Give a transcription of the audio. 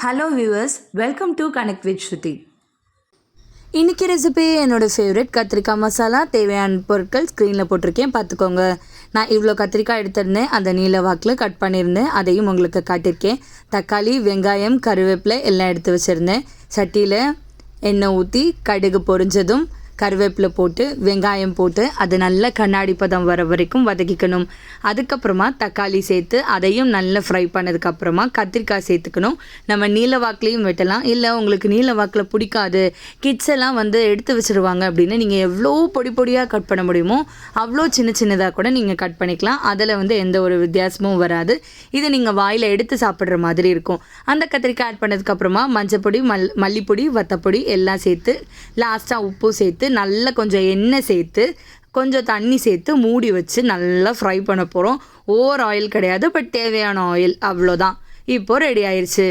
Hello viewers, welcome to connect with Shruti. இன்றைக்கி recipe என்னோடய favourite கத்திரிக்காய் மசாலா. தேவையான பொருட்கள் ஸ்க்ரீனில் போட்டிருக்கேன், பார்த்துக்கோங்க. நான் இவ்வளோ கத்திரிக்காய் எடுத்திருந்தேன், அந்த நீல வாக்கில் கட் பண்ணியிருந்தேன், அதையும் உங்களுக்கு காட்டியிருக்கேன். தக்காளி, வெங்காயம், கருவேப்பிலை எல்லாம் எடுத்து வச்சுருந்தேன். சட்டியில் எண்ணெய் ஊற்றி கடுகு பொரிஞ்சதும் கருவேப்பிலை போட்டு வெங்காயம் போட்டு அது நல்ல கண்ணாடி பதம் வர வரைக்கும் வதக்கிக்கணும். அதுக்கப்புறமா தக்காளி சேர்த்து அதையும் நல்லா ஃப்ரை பண்ணதுக்கப்புறமா கத்திரிக்காய் சேர்த்துக்கணும். நம்ம நீல வாக்குலேயும் வெட்டலாம், இல்லை உங்களுக்கு நீல வாக்கில் பிடிக்காது, கிட்ஸ் எல்லாம் எடுத்து வச்சுருவாங்க அப்படின்னு நீங்கள் எவ்வளோ பொடி பொடியாக கட் பண்ண முடியுமோ அவ்வளோ சின்ன சின்னதாக கூட நீங்கள் கட் பண்ணிக்கலாம். அதில் எந்த ஒரு வித்தியாசமும் வராது. இதை நீங்கள் வாயில் எடுத்து சாப்பிட்ற மாதிரி இருக்கும். அந்த கத்திரிக்காய் ஆட் பண்ணதுக்கப்புறமா மஞ்சப்பொடி, மல்லிப்பொடி, வத்தப்பொடி எல்லாம் சேர்த்து லாஸ்ட்டாக உப்பு சேர்த்து நல்லா கொஞ்சம் எண்ணெய் சேர்த்து கொஞ்சம் தண்ணி சேர்த்து மூடி வச்சு நல்லா ஃப்ரை பண்ண போகிறோம். ஓவர் ஆயில் கிடையாது, பட் தேவையான ஆயில் அவ்வளோதான். இப்போது ரெடி ஆயிடுச்சு.